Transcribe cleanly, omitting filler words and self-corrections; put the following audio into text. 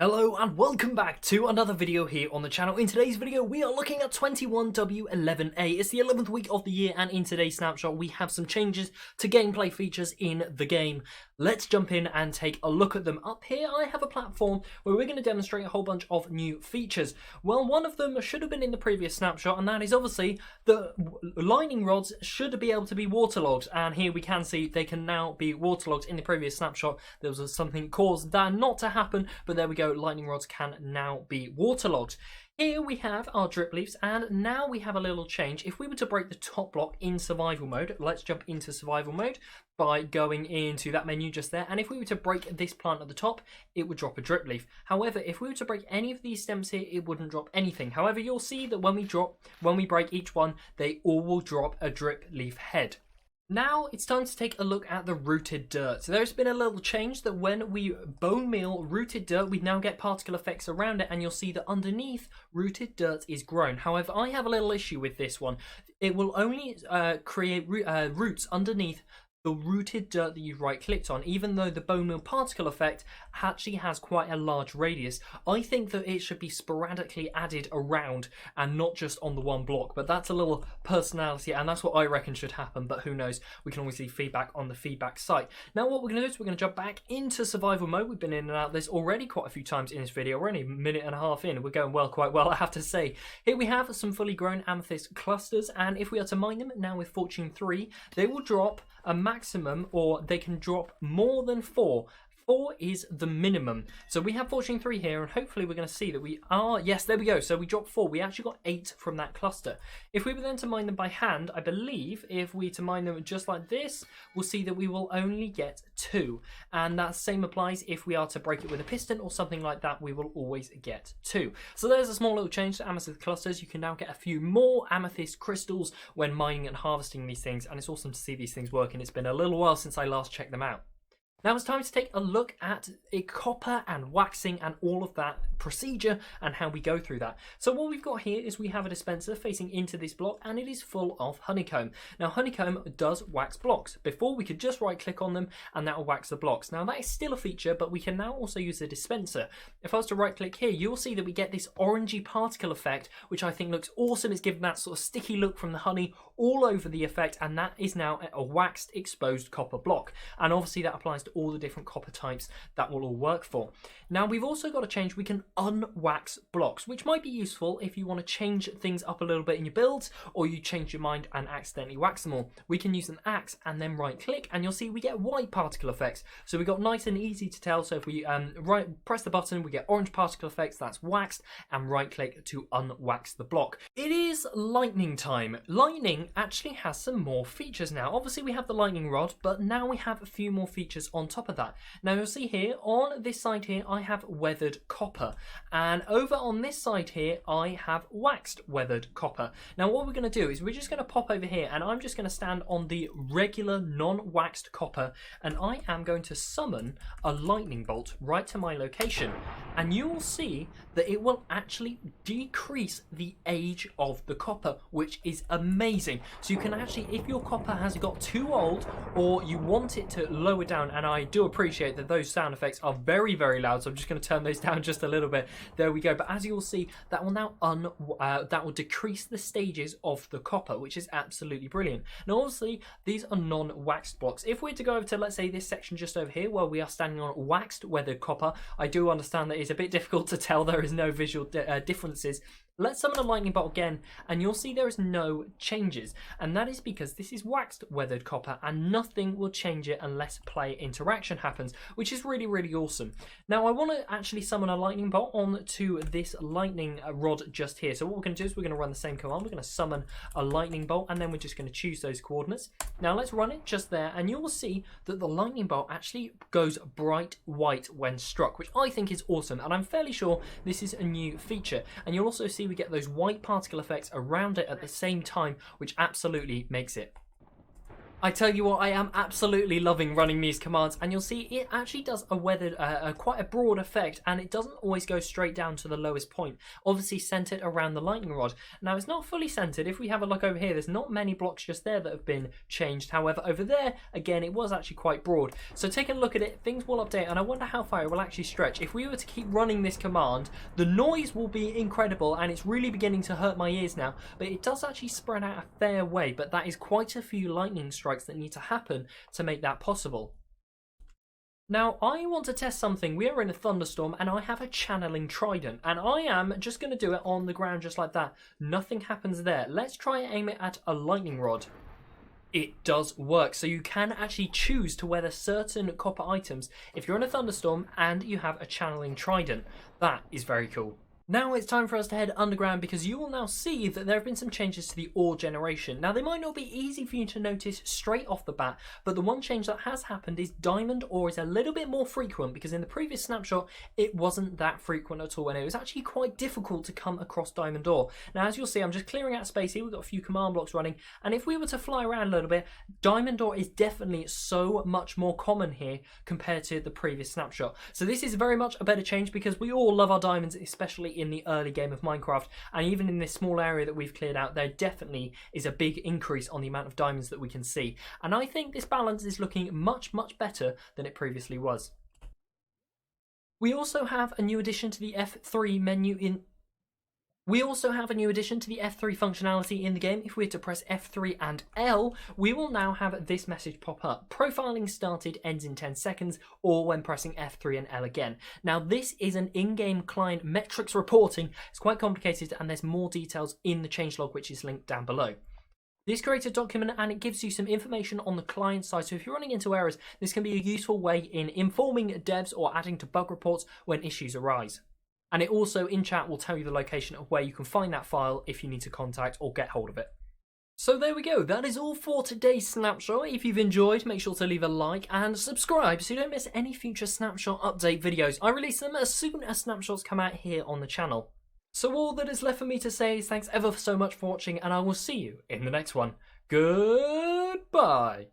Hello and welcome back to another video here on the channel. In today's video we are looking at 21W11A. It's the 11th week of the year, and in today's snapshot we have some changes to gameplay features in the game. Let's jump in and take a look at them. Up here I have a platform where we're going to demonstrate a whole bunch of new features. Well, one of them should have been in the previous snapshot, and that is obviously the lining rods should be able to be waterlogged, and here we can see they can now be waterlogged. In the previous snapshot there was something caused that not to happen, but there we go. Lightning rods can now be waterlogged. Here we have our drip leaves, and now we have a little change. If we were to break the top block in survival mode, let's jump into survival mode by going into that menu just there, and if we were to break this plant at the top, it would drop a drip leaf. However, if we were to break any of these stems here, it wouldn't drop anything. However, you'll see that when we break each one, they all will drop a drip leaf head. Now it's time to take a look at the rooted dirt. So there's been a little change that when we bone meal rooted dirt, we now get particle effects around it, and you'll see that underneath rooted dirt is grown. However, I have a little issue with this one. It will only create roots underneath the rooted dirt that you've right clicked on, even though the bone meal particle effect actually has quite a large radius. I think that it should be sporadically added around and not just on the one block, but that's a little personality, and that's what I reckon should happen, but who knows. We can always see feedback on the feedback site. Now what we're going to do is we're going to jump back into survival mode. We've been in and out of this already quite a few times in this video. We're only a minute and a half in. We're going quite well, I have to say. Here we have some fully grown amethyst clusters, and if we are to mine them now with Fortune 3, they will drop a maximum, or they can drop more than 4. 4 is the minimum. So we have Fortune 3 here, and hopefully we're going to see that we are, yes, there we go. So we dropped 4. We actually got 8 from that cluster. If we were then to mine them by hand, I believe if we to mine them just like this, we'll see that we will only get 2. And that same applies if we are to break it with a piston or something like that, we will always get 2. So there's a small little change to amethyst clusters. You can now get a few more amethyst crystals when mining and harvesting these things, and it's awesome to see these things working. It's been a little while since I last checked them out. Now it's time to take a look at copper and waxing and all of that procedure and how we go through that. So what we've got here is we have a dispenser facing into this block, and it is full of honeycomb. Now honeycomb does wax blocks. Before we could just right click on them and that will wax the blocks. Now that is still a feature, but we can now also use the dispenser. If I was to right click here, you'll see that we get this orangey particle effect, which I think looks awesome. It's given that sort of sticky look from the honey all over the effect, and that is now a waxed exposed copper block. And obviously that applies to all the different copper types that will all work for. Now we've also got a change. We can unwax blocks, which might be useful if you want to change things up a little bit in your builds, or you change your mind and accidentally wax them all. We can use an axe and then right click, and you'll see we get white particle effects. So we got nice and easy to tell. So if we press the button, we get orange particle effects, that's waxed, and right click to unwax the block. It is lightning time. Lightning actually has some more features now. Obviously we have the lightning rod, but now we have a few more features on top of that. Now you'll see here on this side here I have weathered copper, and over on this side here I have waxed weathered copper. Now what we're going to do is we're just going to pop over here, and I'm just going to stand on the regular non-waxed copper, and I am going to summon a lightning bolt right to my location, and you will see that it will actually decrease the age of the copper, which is amazing. So you can actually, if your copper has got too old or you want it to lower down, and I do appreciate that those sound effects are very loud, so I'm just going to turn those down just a little bit. There we go. But as you will see, that will now that will decrease the stages of the copper, which is absolutely brilliant. Now obviously these are non-waxed blocks. If we're to go over to, let's say, this section just over here where we are standing on waxed weathered copper, I do understand that it's a bit difficult to tell. There is no visual differences. Let's summon a lightning bolt again, and you'll see there is no changes, and that is because this is waxed weathered copper and nothing will change it unless player interaction happens, which is really awesome. Now I want to actually summon a lightning bolt onto this lightning rod just here. So what we're going to do is we're going to run the same command. We're going to summon a lightning bolt, and then we're just going to choose those coordinates. Now let's run it just there, and you will see that the lightning bolt actually goes bright white when struck, which I think is awesome, and I'm fairly sure this is a new feature. And you'll also see we get those white particle effects around it at the same time, which absolutely makes it I tell you what, I am absolutely loving running these commands, and you'll see it actually does quite a broad effect, and it doesn't always go straight down to the lowest point. Obviously centered around the lightning rod. Now it's not fully centered. If we have a look over here, there's not many blocks just there that have been changed. However, over there, again, it was actually quite broad. So taking a look at it, things will update, and I wonder how far it will actually stretch. If we were to keep running this command, the noise will be incredible, and it's really beginning to hurt my ears now, but it does actually spread out a fair way, but that is quite a few lightning strikes that need to happen to make that possible. Now, I want to test something. We are in a thunderstorm and I have a channeling trident, and I am just going to do it on the ground just like that. Nothing happens there. Let's try and aim it at a lightning rod. It does work, so you can actually choose to weather certain copper items if you're in a thunderstorm and you have a channeling trident. That is very cool. Now it's time for us to head underground, because you will now see that there have been some changes to the ore generation. Now they might not be easy for you to notice straight off the bat, but the one change that has happened is diamond ore is a little bit more frequent, because in the previous snapshot it wasn't that frequent at all, and it was actually quite difficult to come across diamond ore. Now as you'll see, I'm just clearing out space here. We've got a few command blocks running, and if we were to fly around a little bit, diamond ore is definitely so much more common here compared to the previous snapshot. So this is very much a better change, because we all love our diamonds, especially in the early game of Minecraft, and even in this small area that we've cleared out, there definitely is a big increase on the amount of diamonds that we can see, and I think this balance is looking much better than it previously was. We also have a new addition to the F3 menu in We also have a new addition to the F3 functionality in the game. If we were to press F3 and L, we will now have this message pop up. Profiling started, ends in 10 seconds, or when pressing F3 and L again. Now this is an in-game client metrics reporting. It's quite complicated, and there's more details in the changelog, which is linked down below. This creates a document and it gives you some information on the client side, so if you're running into errors, this can be a useful way in informing devs or adding to bug reports when issues arise. And it also, in chat, will tell you the location of where you can find that file if you need to contact or get hold of it. So there we go, that is all for today's snapshot. If you've enjoyed, make sure to leave a like and subscribe so you don't miss any future snapshot update videos. I release them as soon as snapshots come out here on the channel. So all that is left for me to say is thanks ever so much for watching, and I will see you in the next one. Goodbye.